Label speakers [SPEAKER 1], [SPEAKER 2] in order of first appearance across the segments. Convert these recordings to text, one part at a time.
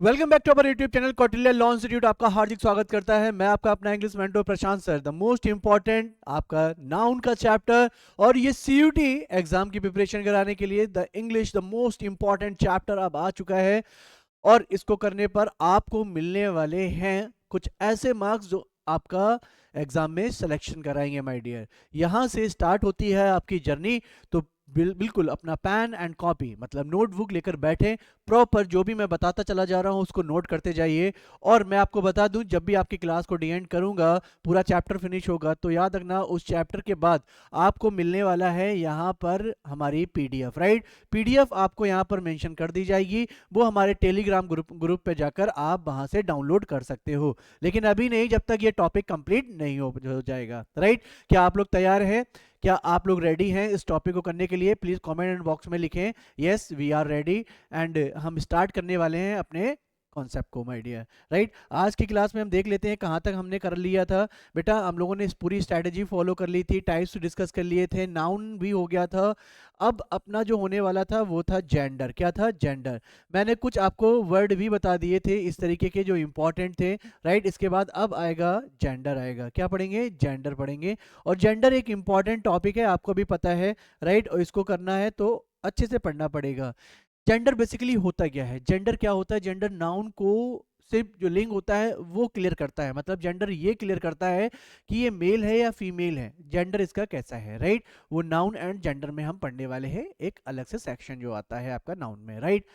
[SPEAKER 1] Welcome back to our YouTube channel Kautilya law institute. आपका हार्दिक स्वागत करता है। मैं आपका अपना English mentor Prashant sir. The most important आपका नाउन का चैप्टर और ये सीयूटी एग्जाम की प्रिपरेशन कराने के लिए the English the most important chapter अब आ चुका है। और इसको करने पर आपको मिलने वाले हैं कुछ ऐसे मार्क्स जो आपका एग्जाम में सिलेक्शन कराएंगे माय डियर। यहां से स्टार्ट होती है आपकी जर्नी। तो बिल्कुल अपना पेन एंड कॉपी मतलब नोटबुक लेकर बैठे, प्रॉपर जो भी मैं बताता चला जा रहा हूं उसको नोट करते जाइए। और मैं आपको बता दूं, जब भी आपकी क्लास को डी एंड करूंगा, पूरा चैप्टर फिनिश होगा, तो याद रखना उस चैप्टर के बाद आपको मिलने वाला है यहाँ पर हमारी पीडीएफ। राइट, पीडीएफ आपको यहाँ पर मेंशन कर दी जाएगी। वो हमारे टेलीग्राम ग्रुप पे जाकर आप वहां से डाउनलोड कर सकते हो, लेकिन अभी नहीं, जब तक ये टॉपिक कंप्लीट नहीं हो जाएगा। राइट, क्या आप लोग तैयार हैं? क्या आप लोग रेडी हैं इस टॉपिक को करने के लिए? प्लीज कमेंट बॉक्स में लिखें yes we are ready. And हम स्टार्ट करने वाले हैं अपने कॉन्सेप्ट को माय डियर। राइट, आज की क्लास में हम देख लेते हैं कहाँ तक हमने कर लिया था। बेटा हम लोगों ने इस पूरी स्ट्रैटेजी फॉलो कर ली थी, टाइप्स डिस्कस कर लिए थे, नाउन भी हो गया था। अब अपना जो होने वाला था वो था जेंडर। क्या था? जेंडर। मैंने कुछ आपको वर्ड भी बता दिए थे इस तरीके के जो इंपॉर्टेंट थे। राइट, इसके बाद अब आएगा जेंडर। आएगा क्या पढ़ेंगे? जेंडर पढ़ेंगे। और जेंडर एक इंपॉर्टेंट टॉपिक है, आपको भी पता है। राइट, और इसको करना है तो अच्छे से पढ़ना पड़ेगा। जेंडर बेसिकली होता क्या है? जेंडर क्या होता है? जेंडर नाउन को सिर्फ जो लिंग होता है वो क्लियर करता है। मतलब जेंडर ये क्लियर करता है कि ये मेल है या फीमेल है, जेंडर इसका कैसा है। राइट, वो नाउन एंड जेंडर में हम पढ़ने वाले हैं, एक अलग से सेक्शन जो आता है आपका नाउन में। राइट,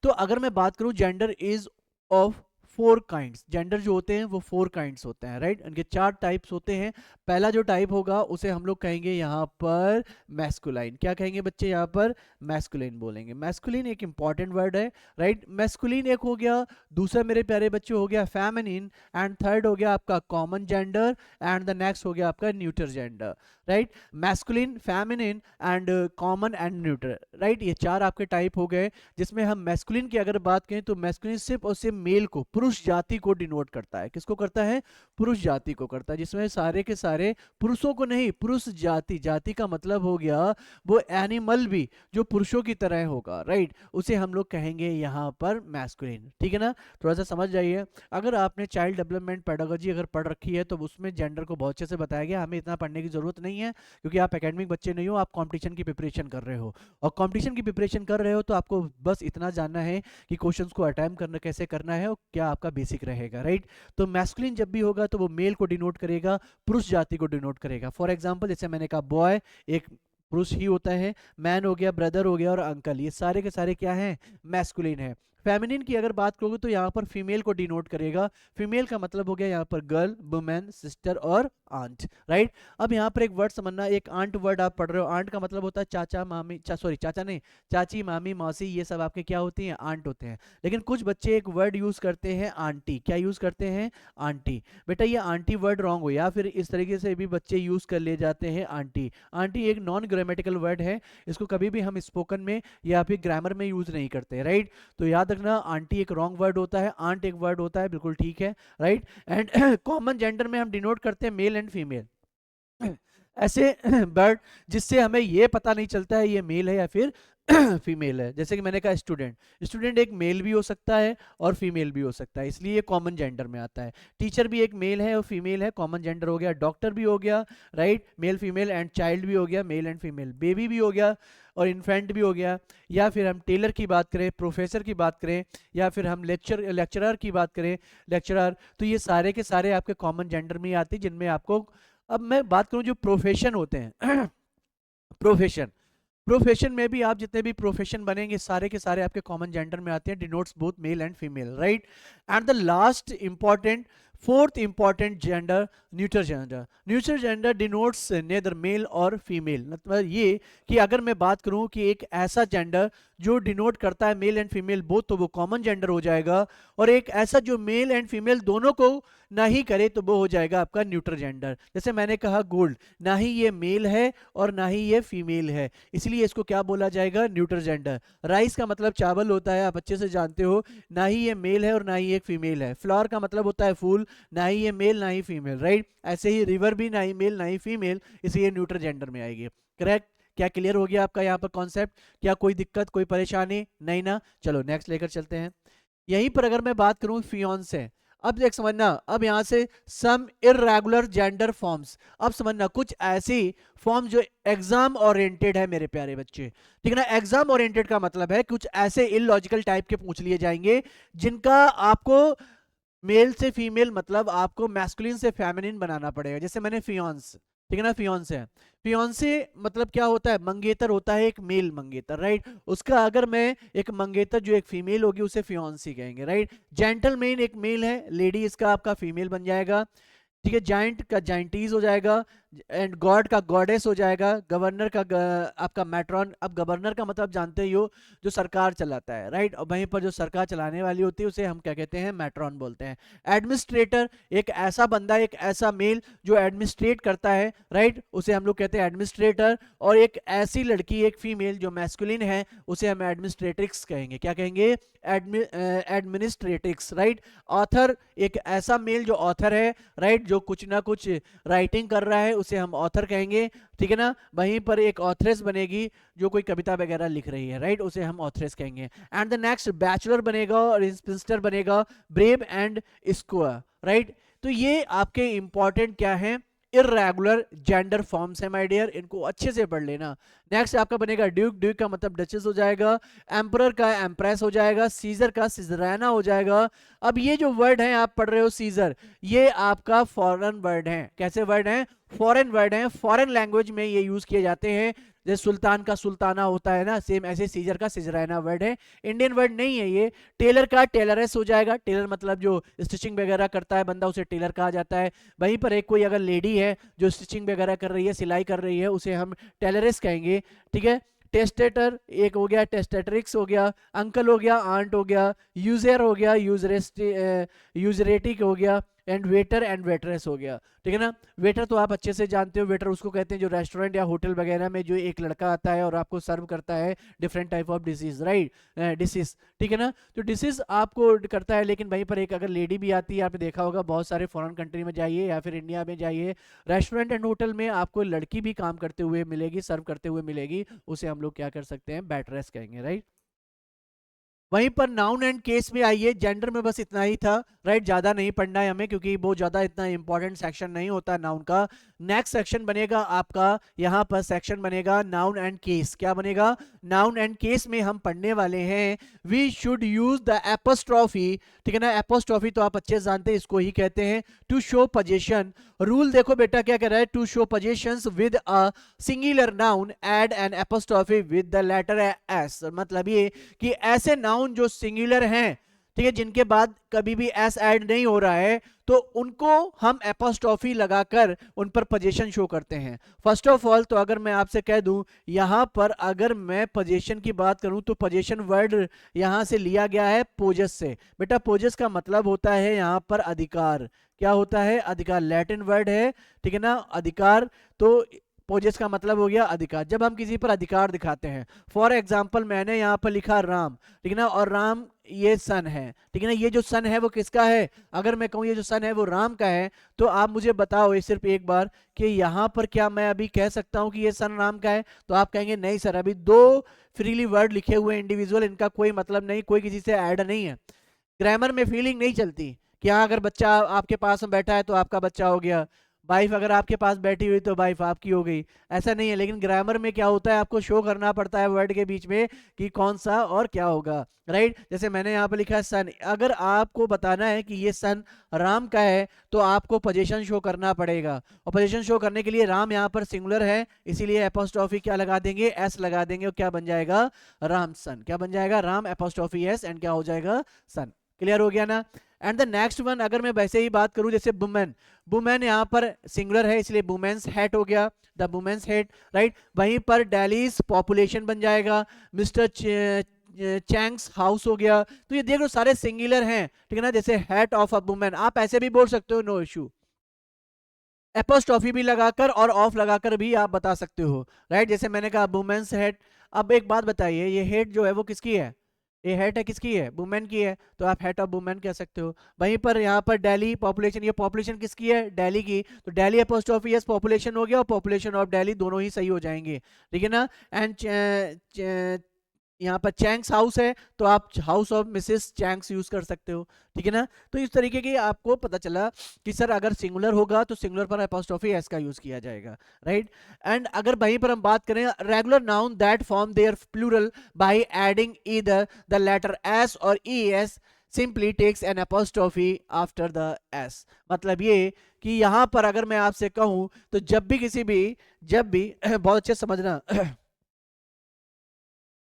[SPEAKER 1] तो अगर मैं बात करूं, gender is of four kinds. Gender जो होते हैं वो फोर काइंड्स होते हैं। राइट, इनके चार टाइप्स होते हैं। पहला जो टाइप होगा उसे हम लोग कहेंगे यहाँ पर मैस्कुलाइन। क्या कहेंगे बच्चे? यहाँ पर मैस्कुलिन बोलेंगे। मैस्कुलिन एक इंपॉर्टेंट वर्ड है। राइट, मैस्कुलिन एक हो गया। दूसरा मेरे प्यारे बच्चे हो गया फेमिनिन। एंड थर्ड हो गया आपका common gender. And the next हो गया आपका neuter gender. Right, masculine, feminine and common and neuter. Right, ये चार आपके टाइप हो गए। जिसमें हम मैस्कुलिन की अगर बात करें तो मैस्कुलिन सिर्फ और सिर्फ मेल को, पुरुष जाति को डिनोट करता है। किसको करता है? पुरुष जाति को करता है, जिसमें सारे के सारे पुरुषों को नहीं, पुरुष जाति। जाति का मतलब हो गया वो एनिमल भी जो पुरुषों की तरह होगा। राइट, उसे हम लोग कहेंगे यहाँ पर मैस्कुलिन। ठीक है ना? थोड़ा सा समझ जाइए। अगर आपने चाइल्ड डेवलपमेंट पेडागोजी अगर पढ़ रखी है तो उसमें जेंडर को बहुत अच्छे से बताया गया। हमें इतना पढ़ने की जरूरत नहीं है, क्योंकि आप एकेडमिक बच्चे नहीं हो, आप कॉम्पिटिशन की प्रिपरेशन कर रहे हो। और कंपटीशन की प्रिपरेशन कर रहे हो तो आपको बस इतना जानना है कि क्वेश्चंस को अटेम्प्ट करना कैसे करना है और क्या आपका बेसिक रहेगा। राइट, तो मैस्कुलिन जब भी होगा तो वो मेल को डिनोट करेगा, पुरुष जाति को डिनोट करेगा। फॉर एग्जांपल जैसे मैंने कहा बॉय एक पुरुष ही होता है, मैन हो गया, ब्रदर हो गया और अंकल, ये सारे के सारे क्या हैं? मैस्कुलिन है। फेमिनिन की अगर बात करोगे तो यहाँ पर फीमेल को डिनोट करेगा। फीमेल का मतलब हो गया यहाँ पर गर्ल, वुमेन, सिस्टर और आंट। राइट, अब यहाँ पर एक वर्ड समझना। एक आंट वर्ड आप पढ़ रहे हो, आंट का मतलब होता है चाचा मामी, सॉरी चाचा नहीं, चाची मामी मौसी, ये सब आपके क्या होती हैं? आंट होते हैं। लेकिन कुछ बच्चे एक वर्ड यूज करते हैं आंटी। क्या यूज करते हैं? आंटी। बेटा ये आंटी वर्ड रॉन्ग हो, या फिर इस तरीके से भी बच्चे यूज कर ले जाते हैं आंटी। आंटी एक नॉन ग्रामेटिकल वर्ड है, इसको कभी भी हम स्पोकन में या फिर ग्रामर में यूज नहीं करते। राइट, तो याद रखना आंटी एक रॉन्ग वर्ड होता है, आंट एक वर्ड होता है, बिल्कुल ठीक है। राइट, एंड कॉमन जेंडर में हम डिनोट करते हैं मेल एंड फीमेल। ऐसे वर्ड जिससे हमें ये पता नहीं चलता है ये मेल है या फिर फीमेल है। जैसे कि मैंने कहा स्टूडेंट, स्टूडेंट एक मेल भी हो सकता है और फीमेल भी हो सकता है, इसलिए ये कॉमन जेंडर में आता है। टीचर भी एक मेल है और फीमेल है, कॉमन जेंडर हो गया। डॉक्टर भी हो गया, right, male female. And child भी हो गया, मेल एंड फीमेल। बेबी भी हो गया और इन्फेंट भी हो गया। या फिर हम टेलर की बात करें, प्रोफेसर की बात करें, या फिर हम लेक्चरर की बात करें, लेक्चरर, तो ये सारे के सारे आपके कॉमन जेंडर में ही आते हैं, जिनमें आपको, अब मैं बात करूं जो प्रोफेशन होते हैं प्रोफेशन, प्रोफेशन में भी आप जितने भी प्रोफेशन बनेंगे सारे के सारे आपके कॉमन जेंडर में आते हैं, denotes both male and female. Right, and the last important, fourth important gender, neuter gender. Neuter gender denotes neither male और फीमेल। मतलब ये कि अगर मैं बात करूं कि एक ऐसा जेंडर जो डिनोट करता है मेल एंड फीमेल बोथ, तो वो कॉमन जेंडर हो जाएगा। और एक ऐसा जो मेल एंड फीमेल दोनों को ना ही करे तो वो हो जाएगा आपका न्यूटर जेंडर। जैसे मैंने कहा गोल्ड, ना ही ये मेल है और ना ही ये फीमेल है, इसलिए इसको क्या बोला जाएगा? Neuter gender. राइस का मतलब चावल होता है, आप अच्छे से जानते हो, ना ही ये मेल है और ना ही एक फीमेल है। फ्लावर का मतलब होता है फूल, ना ही ये मेल ना ही फीमेल। राइट, ऐसे ही रिवर भी ना ही मेल ना ही फीमेल, इसलिए न्यूटर जेंडर में आएगी। करेक्ट? क्या क्लियर हो गया आपका यहाँ पर कॉन्सेप्ट? क्या कोई दिक्कत, कोई परेशानी नहीं ना? चलो नेक्स्ट लेकर चलते हैं। यहीं पर अगर मैं बात करूं फियोंसे, अब देख समझना, अब यहां से सम इर्रेगुलर जेंडर फॉर्म्स, अब समझना कुछ ऐसी फॉर्म जो एग्जाम ओरिएंटेड है मेरे प्यारे बच्चे, ठीक है ना। एग्जाम ओरिएंटेड का मतलब है कुछ ऐसे इलॉजिकल टाइप के पूछ लिए जाएंगे जिनका आपको मेल से फीमेल मतलब आपको मैस्कुलिन से फेमिनिन बनाना पड़ेगा। जैसे मैंने फियोंस, ठीक है ना, फियोंसे है, फियोंसे मतलब क्या होता है, मंगेतर होता है एक मेल मंगेतर, राइट। उसका अगर मैं एक मंगेतर जो एक फीमेल होगी उसे फियोंसी कहेंगे, राइट। जेंटलमैन एक मेल है, लेडी इसका आपका फीमेल बन जाएगा, ठीक है। जाइंट का जाइंटीज हो जाएगा, एंड गॉड का गॉडेस हो जाएगा, गवर्नर का आपका मैट्रॉन। अब गवर्नर का मतलब जानते ही हो, जो सरकार चलाता है, राइट। और वहीं पर जो सरकार चलाने वाली होती है उसे हम क्या कहते हैं, मैट्रॉन बोलते हैं। एडमिनिस्ट्रेटर एक ऐसा बंदा, एक ऐसा मेल जो एडमिनिस्ट्रेट करता है, राइट, उसे हम लोग कहते हैं एडमिनिस्ट्रेटर। और एक ऐसी लड़की, एक फीमेल जो मैस्कुलिन है, उसे हम एडमिनिस्ट्रेट्रिक्स कहेंगे। क्या कहेंगे, एडमिनिस्ट्रेट्रिक्स, राइट। ऑथर एक ऐसा मेल जो ऑथर है, राइट, जो कुछ ना कुछ राइटिंग कर रहा है, उसे हम ऑथर कहेंगे, ठीक है ना। वहीं पर एक ऑथरेस बनेगी जो कोई कविता वगैरह लिख रही है, राइट, उसे हम ऑथरेस कहेंगे। एंड द नेक्स्ट बैचलर बनेगा और स्पिंस्टर बनेगा, ब्रेव एंड स्क्वायर, राइट। तो ये आपके इंपॉर्टेंट क्या है, इर्रेगुलर जेंडर फॉर्म्स है माय डियर, इनको अच्छे से पढ़ लेना। नेक्स्ट आपका बनेगा ड्यूक, ड्यूक का मतलब डचेस हो जाएगा, एम्परर का एम्प्रेस हो जाएगा, सीजर का सिजराना हो जाएगा। अब ये जो वर्ड है आप पढ़ रहे हो सीजर, ये आपका फॉरेन वर्ड है। कैसे वर्ड है, फॉरेन वर्ड है, फॉरेन लैंग्वेज में ये यूज किए जाते हैं। जैसे सुल्तान का सुल्ताना होता है ना, सेम ऐसे सीजर का सिजराना वर्ड है, इंडियन वर्ड नहीं है ये। टेलर का टेलरेस हो जाएगा, टेलर मतलब जो स्टिचिंग वगैरह करता है बंदा, उसे टेलर कहा जाता है। वहीं पर एक कोई अगर लेडी है जो स्टिचिंग वगैरह कर रही है, सिलाई कर रही है, उसे हम टेलरेस कहेंगे, ठीक है। टेस्टेटर एक हो गया, टेस्टेट्रिक्स हो गया, अंकल हो गया, आंट हो गया, यूजर हो गया, यूजरेटिक हो गया, एंड वेटर एंड वेटरेस हो गया, ठीक है ना। वेटर तो आप अच्छे से जानते हो, वेटर उसको कहते हैं जो रेस्टोरेंट या होटल वगैरह में जो एक लड़का आता है और आपको सर्व करता है different type of dishes, right, dishes, ठीक है ना। तो डिशेज आपको करता है, लेकिन वहीं पर एक अगर लेडी भी आती है, आपने देखा होगा बहुत सारे फॉरेन कंट्री में जाइए या फिर इंडिया में जाइए, रेस्टोरेंट एंड होटल में आपको लड़की भी काम करते हुए मिलेगी, सर्व करते हुए मिलेगी, उसे हम लोग क्या कर सकते हैं, बैटरेस कहेंगे, राइट। वहीं पर नाउन एंड केस में आइए, जेंडर में बस इतना ही था, राइट, ज्यादा नहीं पढ़ना है हमें क्योंकि बहुत ज्यादा इतना इंपॉर्टेंट सेक्शन नहीं होता नाउन का। नेक्स्ट सेक्शन बनेगा आपका, यहाँ पर सेक्शन बनेगा नाउन एंड केस। क्या बनेगा, नाउन एंड केस में हम पढ़ने वाले हैं we should use the apostrophe, ठीक है ना। एपोस्ट्रॉफी तो आप अच्छे जानते हैं, इसको ही कहते हैं टू शो पोजीशन। रूल देखो बेटा क्या कह रहा है, to show possession with a singular noun add an apostrophe with the letter S. मतलब ये कि ऐसे नाउन जो सिंगुलर हैं, ठीक है, जिनके बाद कभी भी एस ऐड नहीं हो रहा है, तो उनको हम एपोस्ट्रॉफी लगाकर उन पर पोजीशन शो करते हैं। फर्स्ट ऑफ ऑल तो अगर मैं आपसे कह दूं, यहां पर अगर मैं पोजीशन की बात करूं तो पोजीशन वर्ड यहां से लिया गया है पोजस से। बेटा पोजस का मतलब होता है यहां पर अधिकार। क्या होता है, अधिकार, लैटिन वर्ड है, ठीक है ना, अधिकार। तो पोजेस का मतलब हो गया अधिकार, जब हम किसी पर अधिकार दिखाते हैं। फॉर एग्जाम्पल मैंने यहाँ पर लिखा राम, ठीक है ना, और राम ये सन है, ठीक है ना। ये जो सन है वो किसका है, अगर मैं कहूँ ये जो सन है वो राम का है, तो आप मुझे बताओ ये सिर्फ एक बार कि यहाँ पर क्या मैं अभी कह सकता हूँ कि ये सन राम का है, तो आप कहेंगे नहीं सर, अभी दो फ्रीली वर्ड लिखे हुए इंडिविजुअल, इनका कोई मतलब नहीं, कोई किसी से ऐड नहीं है। ग्रामर में फीलिंग नहीं चलती कि हाँ अगर बच्चा आपके पास में बैठा है तो आपका बच्चा हो गया, वाइफ अगर आपके पास बैठी हुई तो वाइफ आपकी हो गई, ऐसा नहीं है। लेकिन ग्रामर में क्या होता है, आपको शो करना पड़ता है वर्ड के बीच में कि कौन सा और क्या होगा, राइट। जैसे मैंने यहाँ पर लिखा है सन, अगर आपको बताना है कि ये सन राम का है तो आपको पोजीशन शो करना पड़ेगा, और पोजीशन शो करने के लिए राम यहाँ पर सिंगुलर है, इसीलिए एपोस्ट्रोफी क्या लगा देंगे, एस लगा देंगे, और क्या बन जाएगा, राम सन। क्या बन जाएगा, राम एपोस्ट्रोफी एस, एंड क्या हो जाएगा, सन। क्लियर हो गया ना। एंड द नेक्स्ट वन अगर मैं वैसे ही बात करूं, जैसे वुमेन, वुमेन यहाँ पर सिंगुलर है इसलिए वुमेन्स हैट हो गया, द वुमेन्स हैट, राइट। वहीं पर दिल्लीज पॉपुलेशन बन जाएगा, मिस्टर चैंग्स हाउस हो गया। तो ये देख लो सारे सिंगुलर हैं, ठीक है ना। जैसे हैट ऑफ अ वुमेन आप ऐसे भी बोल सकते हो, नो इशू, एपोस्ट्रॉफी भी लगाकर और ऑफ लगाकर भी आप बता सकते हो, राइट। जैसे मैंने कहा वुमेन्स हेड। अब एक बात बताइए, ये हेड जो है वो किसकी है, ये हेड है किसकी है, वुमेन की है, तो आप हेड ऑफ वुमेन कह सकते हो। वहीं पर यहाँ पर दिल्ली पॉपुलेशन, ये पॉपुलेशन किसकी है, दिल्ली की, तो दिल्ली एपोस्ट्रोफी एस पॉपुलेशन हो गया, और पॉपुलेशन ऑफ दिल्ली दोनों ही सही हो जाएंगे, ठीक है ना। एंड यहाँ पर चैंक्स हाउस है तो आप हाउस ऑफ मिसेस चैंक्स यूज कर सकते हो, ठीक है ना। तो इस तरीके की आपको पता चला कि सर अगर सिंगुलर होगा तो सिंगुलर पर एपोस्ट्रोफी एस का यूज किया जाएगा, राइट। एंड अगर वहीं पर हम बात करें regular noun that form their plural by adding either the letter S और E S simply takes an apostrophe after the S. मतलब ये कि यहां पर अगर मैं आपसे कहूं तो जब भी बहुत अच्छे से समझना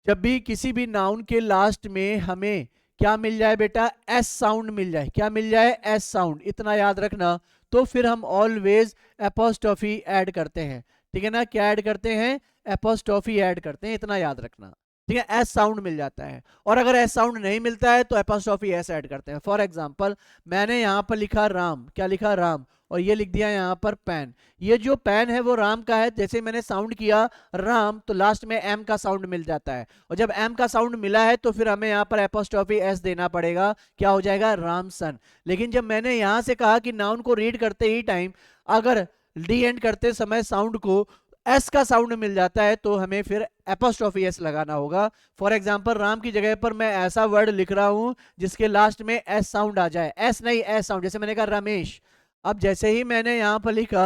[SPEAKER 1] जब भी किसी भी नाउन के लास्ट में हमें क्या मिल जाए बेटा, एस साउंड मिल जाए, क्या मिल जाए, एस साउंड, इतना याद रखना। तो फिर हम ऑलवेज एपोस्ट्रोफी ऐड करते हैं, ठीक है ना। क्या ऐड करते हैं, एपोस्ट्रोफी ऐड करते हैं, इतना याद रखना, ठीक है। एस साउंड मिल जाता है, और अगर एस साउंड नहीं मिलता है तो एपोस्ट्रोफी एस ऐड करते हैं। फॉर एग्जांपल मैंने यहां पर लिखा राम, क्या लिखा, राम, और ये लिख दिया यहाँ पर पैन। ये जो पैन है वो राम का है, जैसे मैंने साउंड किया राम तो लास्ट में एम का साउंड मिल जाता है, और जब एम का साउंड मिला है तो फिर हमें यहाँ पर एपोस्ट्रोफी एस देना पड़ेगा, क्या हो जाएगा, रामसन। लेकिन जब मैंने यहाँ से कहा कि नाउन को रीड करते ही टाइम अगर डी एंड करते समय साउंड को एस का साउंड मिल जाता है तो हमें फिर एपोस्ट्रोफी एस लगाना होगा। फॉर एग्जांपल राम की जगह पर मैं ऐसा वर्ड लिख रहा हूं जिसके लास्ट में एस साउंड आ जाए, एस नहीं एस साउंड, जैसे मैंने कहा रमेश। अब जैसे ही मैंने यहां पर लिखा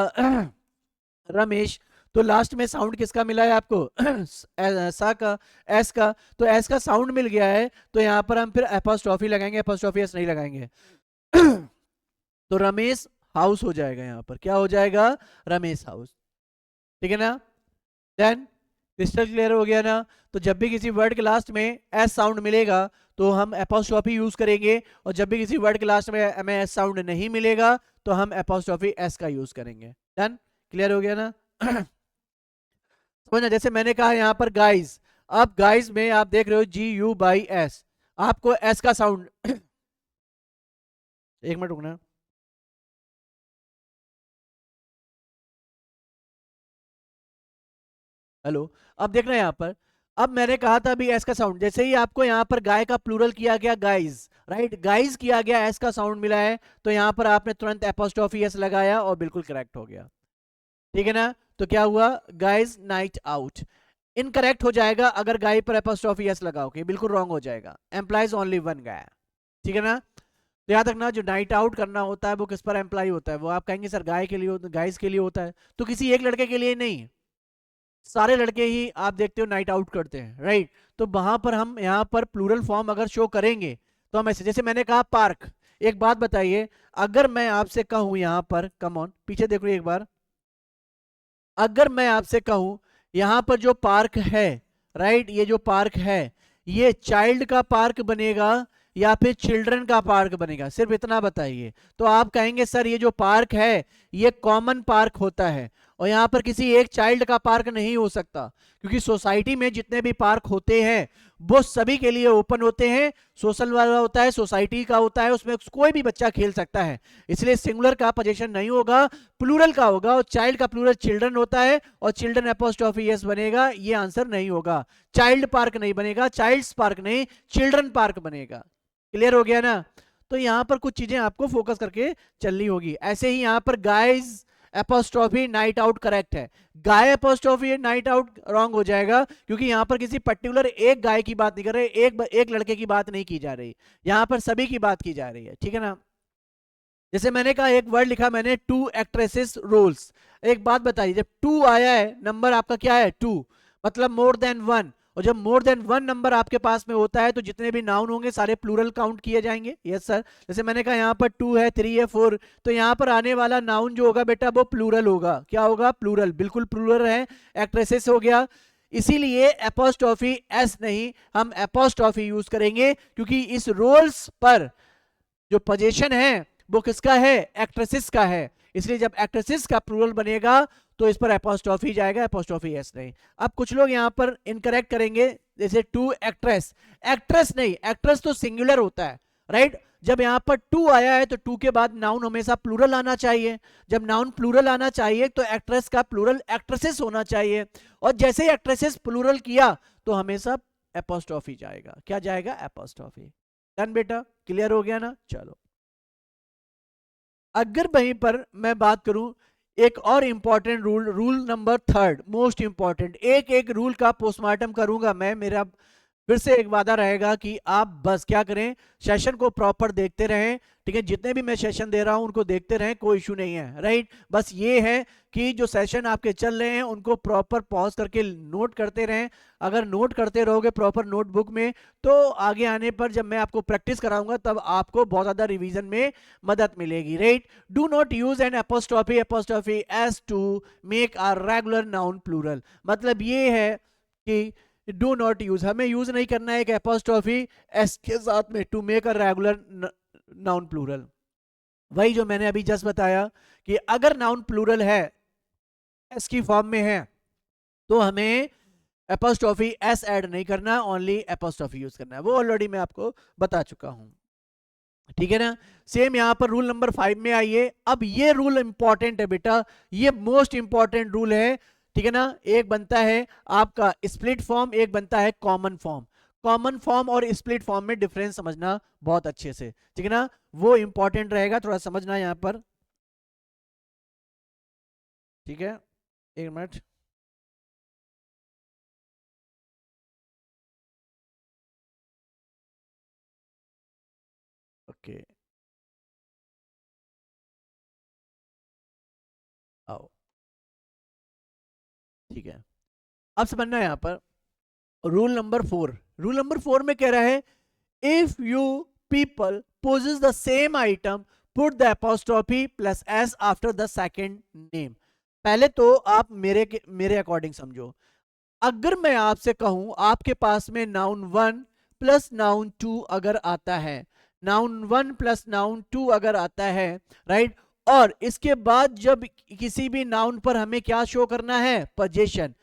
[SPEAKER 1] रमेश तो लास्ट में साउंड किसका मिला है आपको सा का, एस का, तो एस का साउंड मिल गया है, तो यहां पर हम फिर एपोस्ट्रोफी लगाएंगे, एपोस्ट्रोफी एस नहीं लगाएंगे तो रमेश हाउस हो जाएगा, यहां पर क्या हो जाएगा, रमेश हाउस, ठीक है ना। देन क्रिस्टल क्लियर हो गया ना। तो जब भी किसी वर्ड के लास्ट में एस साउंड मिलेगा तो हम एपोस्ट्रोफी यूज करेंगे, और जब भी किसी वर्ड के लास्ट में हमें एस साउंड नहीं मिलेगा तो हम एपोस्ट्रोफी एस का यूज करेंगे। डन, क्लियर हो गया ना समझना। जैसे मैंने कहा यहां पर गाइज, अब गाइज में आप देख रहे हो GU/S, आपको एस का साउंड एक मिनट रुकना, हेलो। अब देखना यहाँ पर, अब मैंने कहा था अभी एस का साउंड, जैसे ही आपको यहाँ पर गाय का प्लूरल किया गया गाइज, राइट, गाइज किया गया, एस का साउंड मिला है, तो यहाँ पर आपने तुरंत एपोस्ट्रोफी एस लगाया और बिल्कुल करेक्ट हो गया, ठीक है ना। तो क्या हुआ, गाइज नाइट आउट। इनकरेक्ट हो जाएगा अगर गाय पर एपोस्ट्रोफी एस लगाओगे, बिल्कुल रॉन्ग हो जाएगा, एम्प्लाइज ओनली वन गाय, ठीक है ना। तो याद रखना जो नाइट आउट करना होता है वो किस पर एम्प्लाई होता है, वो आप कहेंगे सर गाय के लिए, गाइज के लिए होता है, तो किसी एक लड़के के लिए नहीं, सारे लड़के ही आप देखते हो नाइट आउट करते हैं, राइट। तो वहां पर हम यहाँ पर प्लूरल फॉर्म अगर शो करेंगे तो हम ऐसे, जैसे मैंने कहा पार्क, एक बात बताइए, अगर मैं आपसे कहूं यहाँ पर, कम ऑन पीछे देखो एक बार, अगर मैं आपसे कहूं यहाँ पर जो पार्क है, राइट, ये जो पार्क है ये चाइल्ड का पार्क बनेगा या फिर चिल्ड्रन का पार्क बनेगा, सिर्फ इतना बताइए। तो आप कहेंगे सर ये जो पार्क है ये कॉमन पार्क होता है, और यहाँ पर किसी एक चाइल्ड का पार्क नहीं हो सकता, क्योंकि सोसाइटी में जितने भी पार्क होते हैं वो सभी के लिए ओपन होते हैं, सोशल वाला होता है, सोसाइटी का होता है, उसमें कोई भी बच्चा खेल सकता है, इसलिए सिंगुलर का पोजीशन नहीं होगा, प्लूरल का होगा, और चाइल्ड का प्लूरल चिल्ड्रन होता है, और चिल्ड्रन एपोस्ट्रोफी एस बनेगा, ये आंसर नहीं होगा, चाइल्ड पार्क नहीं बनेगा, चाइल्ड्स पार्क नहीं, चिल्ड्रन पार्क बनेगा। क्लियर हो गया ना। तो यहां पर कुछ चीजें आपको फोकस करके चलनी होगी। ऐसे ही यहां पर guys apostrophe night out correct है, गाय एपोस्ट्रोफी नाइट आउट रॉन्ग हो जाएगा, क्योंकि यहां पर किसी पर्टिकुलर एक गाय की बात नहीं कर रहे, एक लड़के की बात नहीं की जा रही, यहां पर सभी की बात की जा रही है, ठीक है ना। जैसे मैंने कहा एक वर्ड लिखा मैंने, टू एक्ट्रेसेस रोल्स। एक बात बताइए, जब टू आया है नंबर आपका क्या है, टू, मतलब मोर देन वन, और जब मोर देन वन नंबर आपके पास में होता है तो जितने भी नाउन होंगे सारे प्लूरल काउंट किए जाएंगे, यस सर। जैसे मैंने कहा यहाँ पर टू है, थ्री है, फोर, तो यहाँ पर आने वाला नाउन जो होगा बेटा वो प्लूरल होगा, क्या होगा, प्लूरल, बिल्कुल प्लूरल है, एक्ट्रेसेस हो गया, इसीलिए एपोस्ट्रोफी एस नहीं, हम एपोस्ट्रोफी यूज करेंगे, क्योंकि इस रोल्स पर जो पोजीशन है वो किसका है, एक्ट्रेसेस का है, इसलिए जब एक्ट्रेसेस का प्लूरल बनेगा तो इस पर एपोस्ट्रोफी जाएगा, एपोस्ट्रोफी एस नहीं। अब कुछ लोग यहां पर इनकरेक्ट करेंगे, जैसे टू एक्ट्रेस, एक्ट्रेस नहीं, एक्ट्रेस तो सिंगुलर होता है, राइट। जब यहां पर टू आया है तो टू के बाद नाउन हमेशा प्लूरल आना चाहिए, जब नाउन प्लूरल आना चाहिए तो एक्ट्रेस का प्लूरल एक्ट्रेसेस होना चाहिए, और जैसे ही एक्ट्रेसेस प्लूरल किया तो हमेशा एपोस्ट्रोफी जाएगा, क्या जाएगा, एपोस्ट्रोफी। डन बेटा, क्लियर हो गया ना। चलो अगर वहीं पर मैं बात करूं एक और important rule, rule number third, most important, एक एक रूल का पोस्टमार्टम करूंगा मैं, मेरा फिर से एक वादा रहेगा कि आप बस क्या करें, सेशन को प्रॉपर देखते रहें, ठीक है, जितने भी मैं सेशन दे रहा हूं उनको देखते रहें, कोई इशू नहीं है, राइट। बस ये है कि जो सेशन आपके चल रहे हैं उनको प्रॉपर पॉज करके नोट करते रहें। अगर नोट करते रहोगे प्रॉपर नोटबुक में, तो आगे आने पर जब मैं आपको प्रैक्टिस कराऊंगा तब आपको बहुत ज्यादा रिवीजन में मदद मिलेगी, right. Do not use an apostrophe S to make a regular noun plural. मतलब ये है कि डू नॉट यूज, हमें यूज नहीं करना है एक एपोस्ट्रॉफी एस के साथ में to make a regular noun plural. वही जो मैंने अभी जस्ट बताया कि अगर नाउन प्लूरल है, एस की फॉर्म में है, तो हमें एपोस्ट्रॉफी एस ऐड नहीं करना, ओनली एपोस्ट्रॉफी यूज करना है, वो ऑलरेडी मैं आपको बता चुका हूं, ठीक है ना। सेम यहां पर रूल नंबर 5 में आइए। अब ये रूल इंपॉर्टेंट है बेटा, ये मोस्ट इंपॉर्टेंट रूल है, ठीक है ना। एक बनता है आपका स्प्लिट फॉर्म, एक बनता है कॉमन फॉर्म। कॉमन फॉर्म और स्प्लिट फॉर्म में डिफरेंस समझना बहुत अच्छे से, ठीक है ना, वो इंपॉर्टेंट रहेगा, थोड़ा समझना यहां पर, ठीक है। एक मिनट, ओके, आओ, ठीक है। अब समझना यहां पर रूल नंबर 4 में कह रहा है, if you people possess the same item, put the apostrophe plus s after the second name। पहले तो आप मेरे अकॉर्डिंग समझो। अगर मैं आपसे कहूं आपके पास में नाउन 1 प्लस नाउन 2 अगर आता है, नाउन 1 प्लस नाउन 2 अगर आता है, राइट, और इसके बाद जब किसी भी नाउन पर हमें क्या शो करना है, पोजीशन,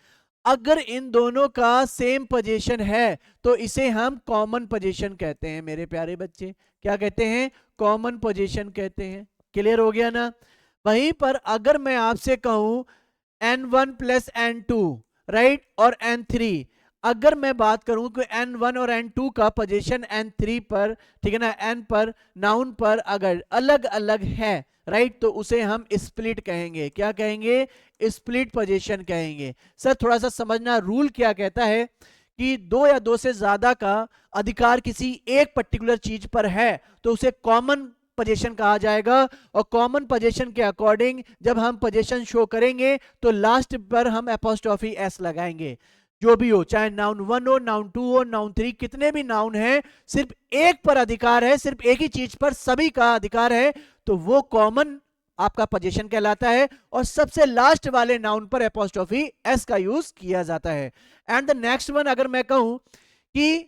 [SPEAKER 1] अगर इन दोनों का सेम पोजीशन है तो इसे हम कॉमन पोजीशन कहते हैं मेरे प्यारे बच्चे। क्या कहते हैं, कॉमन पोजीशन कहते हैं। क्लियर हो गया ना। वहीं पर अगर मैं आपसे कहूं n1 प्लस n2, राइट, और n3, अगर मैं बात करूं कि n1 और n2 का पोजीशन n3 पर, ठीक है ना, n पर, नाउन पर अगर अलग अलग है, राइट, तो उसे हम स्प्लिट कहेंगे। क्या कहेंगे, स्प्लिट पोजीशन कहेंगे। सर थोड़ा सा समझना, रूल क्या कहता है कि दो या दो से ज्यादा का अधिकार किसी एक पर्टिकुलर चीज पर है तो उसे कॉमन पोजीशन कहा जाएगा, और कॉमन पोजीशन के अकॉर्डिंग जब हम पोजीशन शो करेंगे तो लास्ट पर हम एपोस्ट्रोफी एस लगाएंगे। जो भी हो, चाहे नाउन 1 हो, नाउन 2 हो, नाउन 3, कितने भी नाउन हैं, सिर्फ एक पर अधिकार है, सिर्फ एक ही चीज पर सभी का अधिकार है, तो वो कॉमन आपका पोजीशन कहलाता है, और सबसे लास्ट वाले नाउन पर एपोस्ट्रोफी एस का यूज किया जाता है। एंड द नेक्स्ट वन, अगर मैं कहूं कि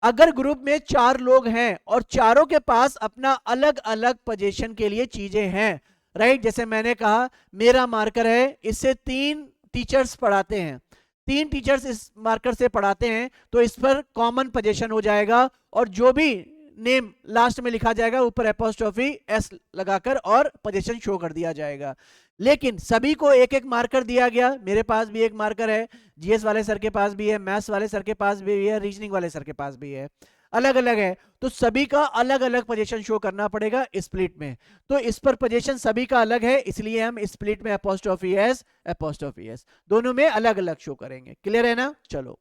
[SPEAKER 1] अगर ग्रुप में 4 लोग हैं और चारों के पास अपना अलग अलग पोजीशन के लिए चीजें हैं, राइट, जैसे मैंने कहा मेरा मार्कर है, इससे 3 टीचर्स पढ़ाते हैं, 3 टीचर्स इस मार्कर से पढ़ाते हैं, तो इस पर कॉमन पोजीशन हो जाएगा, और जो भी नेम लास्ट में लिखा जाएगा ऊपर एपोस्ट्रोफी एस लगाकर और पोजीशन शो कर दिया जाएगा। लेकिन सभी को एक एक मार्कर दिया गया, मेरे पास भी एक मार्कर है, जीएस वाले सर के पास भी है, मैथ्स वाले सर के पास भी है, रीजनिंग वाले सर के पास भी है, अलग अलग है, तो सभी का अलग अलग पोजीशन शो करना पड़ेगा स्प्लिट में। तो इस पर पोजीशन सभी का अलग है, इसलिए हम स्प्लिट में एपोस्ट्रोफी एस दोनों में अलग अलग शो करेंगे। क्लियर है ना। चलो,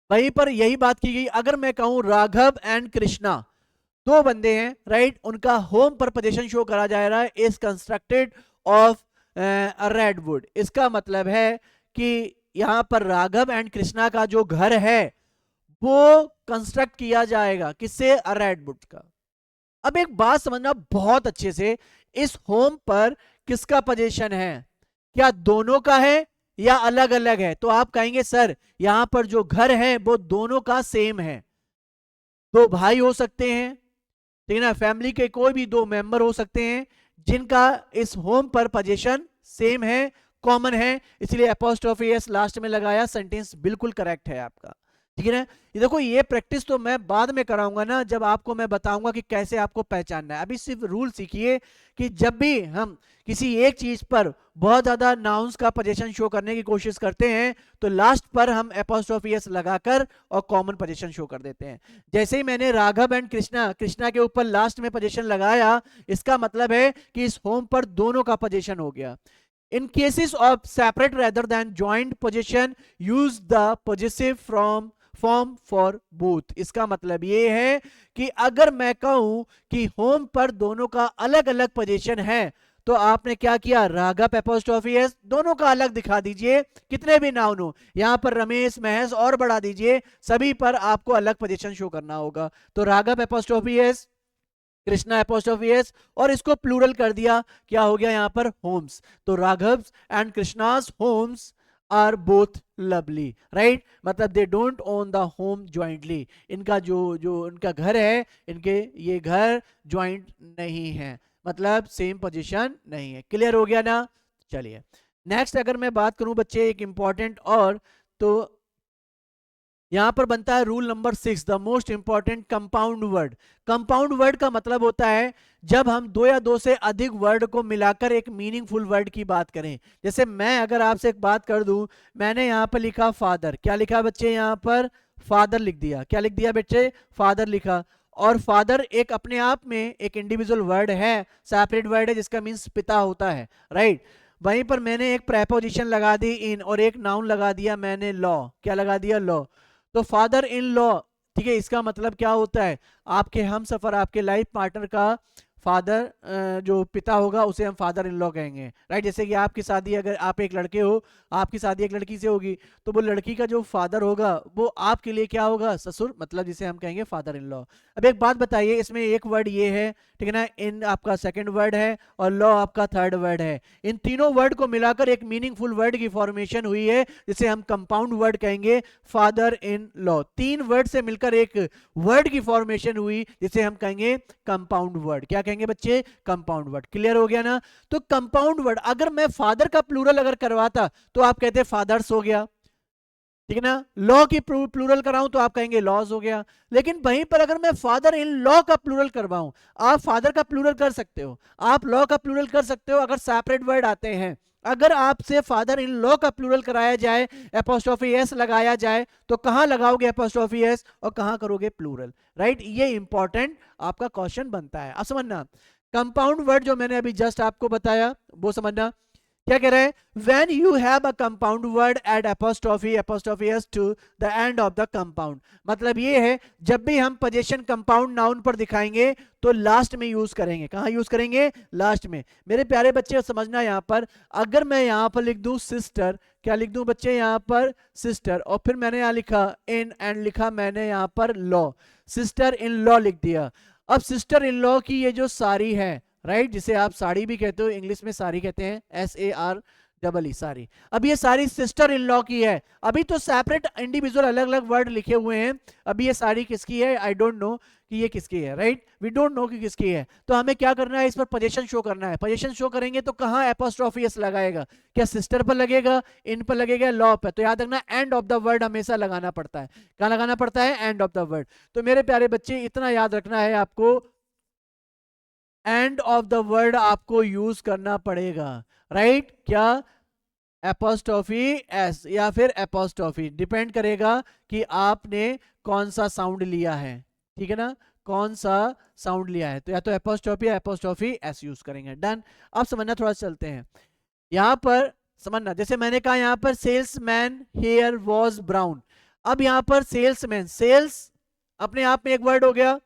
[SPEAKER 1] वहीं पर यही बात की गई, अगर मैं कहूं राघव एंड कृष्णा, 2 बंदे हैं, राइट, उनका होम पर पोजीशन शो करा जा रहा है, इज कंस्ट्रक्टेड ऑफ रेडवुड। इसका मतलब है कि यहां पर राघव एंड कृष्णा का जो घर है वो कंस्ट्रक्ट किया जाएगा किससे, रेडवुड का। अब एक बात समझना बहुत अच्छे से, इस होम पर किसका पोजीशन है, क्या दोनों का है या अलग अलग है। तो आप कहेंगे सर यहां पर जो घर है वो दोनों का सेम है, 2 भाई हो सकते हैं, ठीक है ना, फैमिली के कोई भी 2 मेंबर हो सकते हैं जिनका इस होम पर पोजीशन सेम है, कॉमन है, इसलिए एपोस्ट्रोफी एस लास्ट में लगाया, सेंटेंस बिल्कुल करेक्ट है आपका, ठीक है ना। ये देखो, ये प्रैक्टिस तो मैं बाद में कराऊंगा ना, जब आपको मैं बताऊंगा कि कैसे आपको पहचानना है। अभी सिर्फ रूल सीखिए कि जब भी हम किसी एक चीज पर बहुत ज्यादा नाउन्स का पोजीशन शो करने की कोशिश करते हैं तो लास्ट पर हम एपोस्ट्रोफी एस लगाकर और कॉमन पोजीशन शो कर देते हैं। जैसे ही मैंने राघव एंड कृष्णा, कृष्णा के ऊपर लास्ट में पोजीशन लगाया, इसका मतलब है कि इस होम पर दोनों का पोजीशन हो गया। In cases of separate rather than joint position, use the possessive form for both. इसका मतलब ये है कि अगर मैं कहूं कि होम पर दोनों का अलग अलग पोजीशन है, तो आपने क्या किया, राघव एपोस्ट्रोफी एस दोनों का अलग दिखा दीजिए, कितने भी नाउन हो, यहां पर रमेश महेश और बढ़ा दीजिए, सभी पर आपको अलग पोजीशन शो करना होगा। तो Raghav apostrophe S, Krishna apostrophe S, और इसको प्लूरल कर दिया, क्या हो गया यहां पर, होम्स। तो Raghav and Krishna's homes are both lovely, right, मतलब they don't own the home jointly, इनका जो जो इनका घर है, इनके ये घर ज्वाइंट नहीं है, मतलब सेम पोजीशन नहीं है। क्लियर हो गया ना। चलिए नेक्स्ट अगर मैं बात करूं बच्चे एक इंपॉर्टेंट और, तो यहां पर बनता है rule number 6, the most important compound word. Compound word का मतलब होता है जब हम दो या दो से अधिक वर्ड को मिलाकर एक मीनिंगफुल वर्ड की बात करें। जैसे मैं अगर आपसे एक बात कर दूं, मैंने यहां पर लिखा फादर, क्या लिखा बच्चे, यहां पर फादर लिख दिया, क्या लिख दिया बच्चे, फादर लिखा, और फादर एक अपने आप में एक इंडिविजुअल वर्ड है, सेपरेट वर्ड है, जिसका मीन्स पिता होता है, राइट। वहीं पर मैंने एक प्रेपोजिशन लगा दी इन, और एक नाउन लगा दिया मैंने लॉ, क्या लगा दिया, लॉ। तो फादर इन लॉ, ठीक है, इसका मतलब क्या होता है, आपके हम सफर, आपके लाइफ पार्टनर का फादर, जो पिता होगा उसे हम फादर इन लॉ कहेंगे, राइट। जैसे कि आपकी शादी, अगर आप एक लड़के हो, आपकी शादी एक लड़की से होगी, तो वो लड़की का जो फादर होगा वो आपके लिए क्या होगा, ससुर, मतलब जिसे हम कहेंगे फादर इन लॉ। अब एक बात बताइए, इसमें एक वर्ड ये है, ठीक है ना, इन आपका सेकंड वर्ड है और लॉ आपका थर्ड वर्ड है, इन तीनों वर्ड को मिलाकर एक मीनिंगफुल वर्ड की फॉर्मेशन हुई है, जिसे हम कंपाउंड वर्ड कहेंगे, फादर इन लॉ। तीन वर्ड से मिलकर एक वर्ड की फॉर्मेशन हुई, जिसे हम कहेंगे कंपाउंड वर्ड। क्या कहेंगे बच्चे, कंपाउंड वर्ड। क्लियर हो गया ना। तो कंपाउंड वर्ड, अगर मैं फादर का प्लूरल अगर करवाता तो आप कहते फादर्स हो गया, ठीक है ना, लॉ की प्लूरल कराऊं तो आप कहेंगे लॉज हो गया। लेकिन वहीं पर अगर मैं फादर इन लॉ का प्लूरल करवाऊं, आप फादर का प्लूरल कर सकते हो, आप लॉ का प्लूरल कर सकते हो, अगर सेपरेट वर्ड आते हैं। अगर आपसे फादर इन लॉ का प्लूरल कराया जाए, एपोस्ट्रोफी एस लगाया जाए, तो कहां लगाओगे एपोस्ट्रोफी एस और कहां करोगे प्लूरल, राइट। ये इंपॉर्टेंट आपका क्वेश्चन बनता है। अब समझना, कंपाउंड वर्ड जो मैंने अभी जस्ट आपको बताया वो समझना, क्या कह रहे हैं, when you have a compound word add apostrophe s to the end of the compound, मतलब ये है जब भी हम पोजीशन कंपाउंड नाउन पर दिखाएंगे तो लास्ट में यूज करेंगे। कहां यूज करेंगे, लास्ट में। मेरे प्यारे बच्चे समझना, यहां पर अगर मैं यहां पर लिख दूं सिस्टर, क्या लिख दूं बच्चे, यहां पर सिस्टर, और फिर मैंने यहां लिखा इन एंड लिखा मैंने यहां पर लॉ, सिस्टर इन लॉ लिख दिया। अब सिस्टर इन लॉ की ये जो साड़ी है, राइट, जिसे आप साड़ी भी कहते हो, इंग्लिश में साड़ी कहते हैं, SAREE साड़ी। अब ये साड़ी सिस्टर इन लॉ की है। अभी तो सेपरेट इंडिविजुअल अलग अलग वर्ड लिखे हुए हैं, अभी ये साड़ी किसकी है, आई डोंट नो कि ये किसकी है, राइट, वी डोंट नो कि किसकी है। तो हमें क्या करना है, इस पर पोजीशन शो करना है। पोजीशन शो करेंगे तो कहां एपोस्ट्रोफी एस लगाएगा, क्या सिस्टर पर लगेगा, इन पर लगेगा, लॉ पर। तो याद रखना एंड ऑफ द वर्ड हमेशा लगाना पड़ता है। कहां लगाना पड़ता है, एंड ऑफ द वर्ड। तो मेरे प्यारे बच्चे इतना याद रखना है आपको, एंड ऑफ द वर्ड आपको यूज करना पड़ेगा, राइट। क्या, एपोस्ट्रोफी एस या फिर एपोस्ट्रोफी, डिपेंड करेगा कि आपने कौन सा साउंड लिया है, ठीक है ना, कौन सा साउंड लिया है। तो या तो एपोस्ट्रोफी या एपोस्ट्रोफी एस यूज करेंगे, डन। अब समझना, थोड़ा चलते हैं यहां पर, समझना, जैसे मैंने कहा यहां पर सेल्समैन हेयर वॉज ब्राउन। अब यहां पर सेल्समैन, सेल्स अपने आप में एक वर्ड हो गया,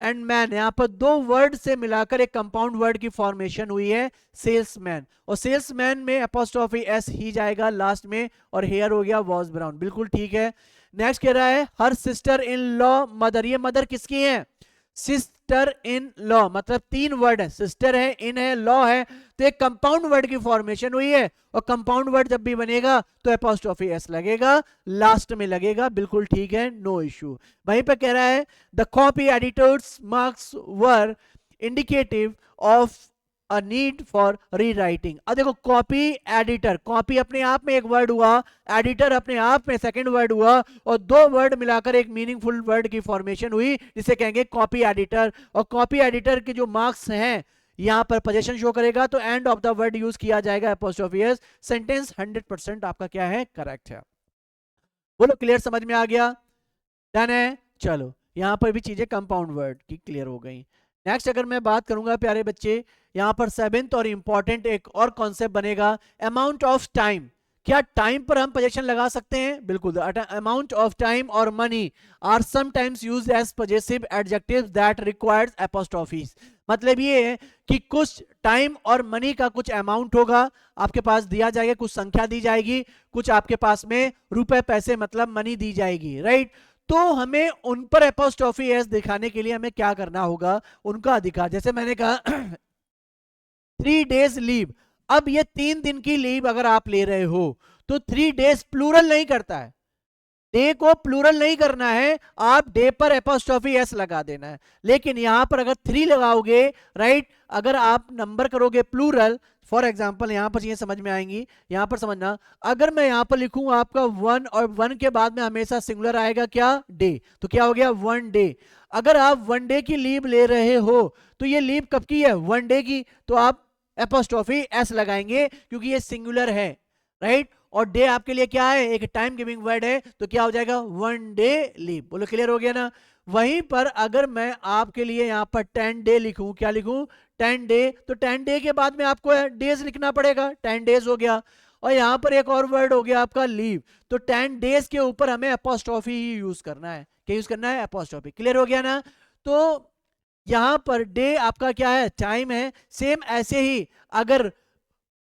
[SPEAKER 1] एंड मैन, यहां पर दो वर्ड से मिलाकर एक कंपाउंड वर्ड की फॉर्मेशन हुई है, सेल्समैन। और सेल्समैन में एपोस्ट्रोफी एस ही जाएगा लास्ट में, और हेयर हो गया वॉज ब्राउन, बिल्कुल ठीक है। नेक्स्ट कह रहा है her sister in law mother, ये मदर किसकी है, सिस्टर इन लॉ, मतलब तीन वर्ड है, सिस्टर है, इन है, लॉ है, तो एक कंपाउंड वर्ड की फॉर्मेशन हुई है। और कंपाउंड वर्ड जब भी बनेगा तो एपोस्ट्रोफी एस लगेगा, लास्ट में लगेगा, बिल्कुल ठीक है, नो इश्यू। वहीं पे कह रहा है the copy editors marks were indicative of a need for rewriting. अब देखो, कॉपी एडिटर, कॉपी अपने आप में एक वर्ड हुआ, एडिटर अपने आप में सेकंड वर्ड हुआ, और दो वर्ड मिलाकर एक मीनिंगफुल वर्ड की फॉर्मेशन हुई, जिसे कहेंगे कॉपी एडिटर। और कॉपी एडिटर के जो मार्क्स हैं, यहां पर पोजीशन शो करेगा, तो end of the word use किया जाएगा एपोस्ट्रोफी एस। सेंटेंस 100% आपका क्या है, करेक्ट है। बोलो क्लियर, समझ में आ गया, डन है। चलो यहां पर भी चीजें कंपाउंड वर्ड की क्लियर हो गई। नेक्स्ट अगर मैं बात करूंगा प्यारे बच्चे, यहां पर सेवेंथ और इंपॉर्टेंट एक और कॉन्सेप्ट बनेगा, अमाउंट ऑफ टाइम। क्या टाइम पर हम पोजेशन लगा सकते हैं? बिल्कुल। अमाउंट ऑफ टाइम और money are sometimes used as possessive adjectives that requires apostrophes. मतलब ये है कि कुछ टाइम और मनी का कुछ अमाउंट होगा, आपके पास दिया जाएगा, कुछ संख्या दी जाएगी, कुछ आपके पास में रुपए पैसे मतलब मनी दी जाएगी, राइट? तो हमें उन पर एपोस्ट्रोफी एस दिखाने के लिए हमें क्या करना होगा? उनका अधिकार, जैसे मैंने कहा 3 days लीव। अब ये 3 दिन की लीव अगर आप ले रहे हो तो 3 days प्लूरल नहीं करता है, डे को प्लूरल नहीं करना है, आप डे पर एपोस्ट्रोफी एस लगा देना है। लेकिन यहां पर अगर 3 लगाओगे, राइट, अगर आप नंबर करोगे प्लूरल, फॉर एग्जाम्पल यहां पर चीजें समझ में आएंगी, यहां पर समझना, अगर मैं यहां पर लिखूं आपका 1 और 1 के बाद में हमेशा सिंगुलर आएगा क्या? डे। तो क्या हो गया? 1 डे। अगर आप 1 डे की लीव ले रहे हो तो ये लीव कब की है? 1 डे की। तो आप एपोस्ट्रोफी एस लगाएंगे क्योंकि ये सिंगुलर है, राइट? और डे आपके लिए क्या है? एक टाइम गिविंग वर्ड है, तो क्या हो जाएगा? 1 डे लीव। बोलो क्लियर हो गया ना? वहीं पर अगर मैं आपके लिए यहां पर 10 डे लिखूं, क्या लिखूं? 10 डे। तो 10 डे के बाद में आपको डेज लिखना पड़ेगा, 10 डेज हो गया। और यहां पर एक और वर्ड हो गया आपका लीव। तो 10 डेज के ऊपर हमें अपोस्ट्रोफी ही यूज करना है। क्या यूज करना है? अपोस्ट्रोफी। क्लियर हो गया ना? तो यहां पर डे आपका क्या है? टाइम है। सेम ऐसे ही अगर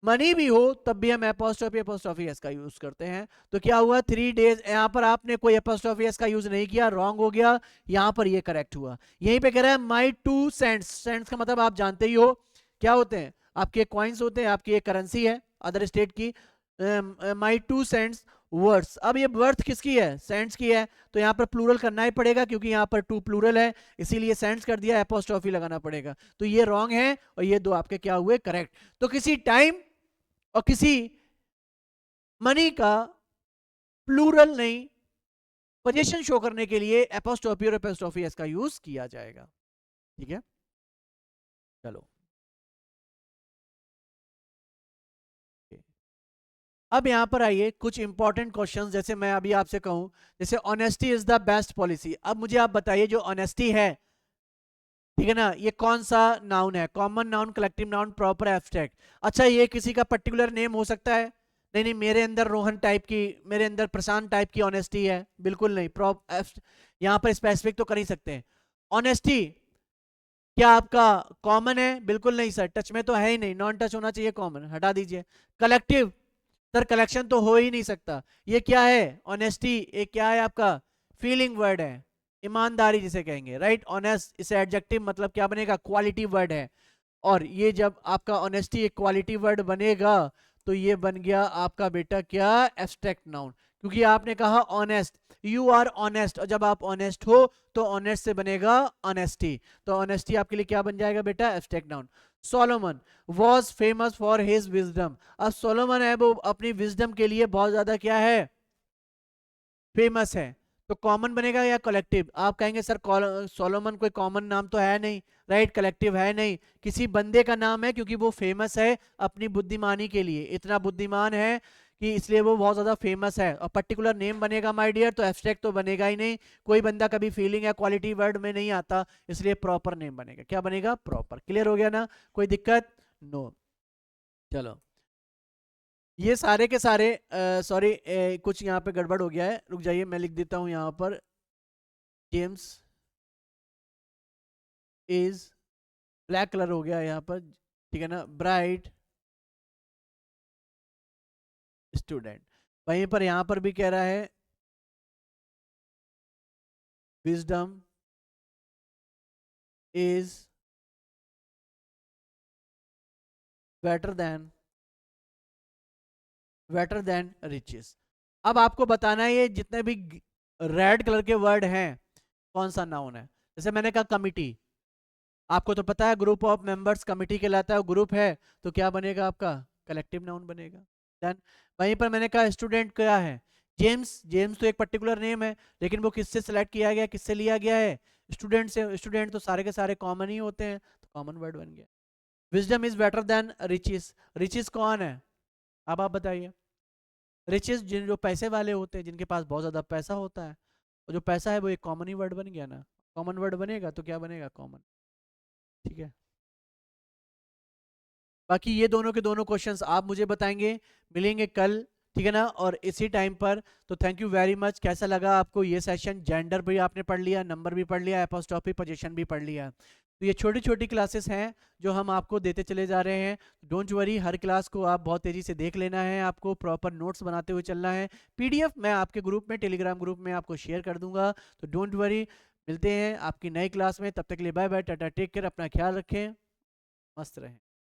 [SPEAKER 1] मनी भी हो तब भी हम एपोस्ट्रोफी एस का यूज करते हैं। तो क्या हुआ? 3 days, यहां पर आपने कोई एपोस्ट्रोफी एस का यूज नहीं किया, रॉन्ग हो गया। यहां पर ये करेक्ट हुआ। यहीं पे कह रहा है माई 2 सेंट्स। सेंट्स का मतलब आप जानते ही हो क्या होते हैं? आपके कॉइन्स होते हैं, आपकी एक करेंसी है अदर स्टेट की। माई 2 सेंट्स वर्थ। अब ये वर्थ किसकी है? सेंट्स की है। तो यहां पर प्लूरल करना ही पड़ेगा क्योंकि यहां पर 2 प्लूरल है, इसीलिए सेंट्स कर दिया, एपोस्ट्रोफी लगाना पड़ेगा। तो ये रॉन्ग है और ये दो आपके क्या हुए? करेक्ट। तो किसी टाइम और किसी मनी का प्लूरल नहीं, पोजीशन शो करने के लिए एपोस्ट्रोफी और एपोस्ट्रोफी एस का यूज किया जाएगा। ठीक है, चलो। अब यहां पर आइए कुछ इंपॉर्टेंट क्वेश्चंस, जैसे मैं अभी आपसे कहूं, जैसे honesty is the best policy. अब मुझे आप बताइए जो ऑनेस्टी है, ठीक है ना, ये कौन सा नाउन है? Common noun, collective noun, proper, abstract? अच्छा, ये किसी का पर्टिकुलर नेम हो सकता है? नहीं नहीं, मेरे अंदर रोहन टाइप की, मेरे अंदर प्रशांत टाइप की ऑनेस्टी है, बिल्कुल नहीं। यहां पर स्पेसिफिक तो कर ही सकते हैं। ऑनेस्टी क्या आपका कॉमन है? बिल्कुल नहीं सर, टच में तो है ही नहीं, नॉन टच होना चाहिए, कॉमन हटा दीजिए। कलेक्टिव, सर कलेक्शन तो हो ही नहीं सकता। ये क्या है? ऑनेस्टी एक क्या है आपका? फीलिंग वर्ड है, ईमानदारी जिसे कहेंगे, राइट? ऑनेस्ट इसे एडजेक्टिव मतलब क्या बनेगा? क्वालिटी वर्ड है। और ये जब आपका ऑनेस्टी एक क्वालिटी वर्ड बनेगा तो ये बन गया आपका बेटा क्या? Abstract noun. क्योंकि आपने कहा ऑनेस्ट, यू आर ऑनेस्ट, और जब आप ऑनेस्ट हो तो ऑनेस्ट से बनेगा ऑनेस्टी। तो ऑनेस्टी आपके लिए क्या बन जाएगा बेटा? Abstract noun. Solomon was famous for his wisdom. अब सोलोमन है वो अपनी विजडम के लिए बहुत ज्यादा क्या है? फेमस है। तो कॉमन बनेगा या कलेक्टिव? आप कहेंगे सर सोलोमन कोई कॉमन नाम तो है नहीं, राइट? कलेक्टिव है नहीं, किसी बंदे का नाम है क्योंकि वो फेमस है अपनी बुद्धिमानी के लिए, इतना बुद्धिमान है कि इसलिए वो बहुत ज्यादा फेमस है। और पर्टिकुलर नेम बनेगा माय डियर तो एब्स्ट्रैक्ट तो बनेगा ही नहीं। कोई बंदा कभी फीलिंग या क्वालिटी वर्ड में नहीं आता, इसलिए प्रॉपर नेम बनेगा। क्या बनेगा? प्रॉपर। क्लियर हो गया ना? कोई दिक्कत? नो। चलो, ये सारे के सारे, सॉरी कुछ यहाँ पे गड़बड़ हो गया है, रुक जाइए मैं लिख देता हूँ यहाँ पर। जेम्स इज, ब्लैक कलर हो गया यहाँ पर, ठीक है ना, ब्राइट स्टूडेंट। वहीं पर यहाँ पर भी कह रहा है wisdom is better than riches. अब आपको बताना है ये जितने भी रेड कलर के वर्ड हैं कौन सा नाउन है। जैसे मैंने कहा कमिटी, आपको तो पता है ग्रुप ऑफ मेंबर्स कमिटी कहलाता है, ग्रुप है तो क्या बनेगा आपका? कलेक्टिव नाउन बनेगा। देन वहीं पर मैंने कहा स्टूडेंट क्या है? जेम्स। जेम्स तो एक पर्टिकुलर नेम है, लेकिन वो किससे सेलेक्ट किया गया, किससे लिया गया है? स्टूडेंट से। स्टूडेंट तो सारे के सारे कॉमन ही होते हैं, तो कॉमन वर्ड बन गया। Wisdom is better than riches. Riches कौन है? अब आप बताइए। रिचेस जिन जो पैसे वाले होते हैं, जिनके पास बहुत ज्यादा पैसा होता है, और जो पैसा है वो एक कॉमन ही वर्ड बन गया ना। कॉमन वर्ड बनेगा तो क्या बनेगा? कॉमन। ठीक है, बाकी ये दोनों के दोनों क्वेश्चंस आप मुझे बताएंगे। मिलेंगे कल ठीक है ना। और इसी टाइम पर तो थैंक यू वेरी मच। कैसा लगा आपको ये सेशन? जेंडर भी आपने पढ़ लिया, नंबर भी पढ़ लिया, एपोस्ट्रोफी पोजीशन भी पढ़ लिया। तो ये छोटी छोटी क्लासेस हैं जो हम आपको देते चले जा रहे हैं। डोंट वरी, हर क्लास को आप बहुत तेज़ी से देख लेना है, आपको प्रॉपर नोट्स बनाते हुए चलना है। पीडीएफ मैं आपके ग्रुप में, टेलीग्राम ग्रुप में आपको शेयर कर दूंगा, तो डोंट वरी। मिलते हैं आपकी नई क्लास में, तब तक के लिए bye bye, tata, take care, अपना ख्याल रखें, मस्त रहें।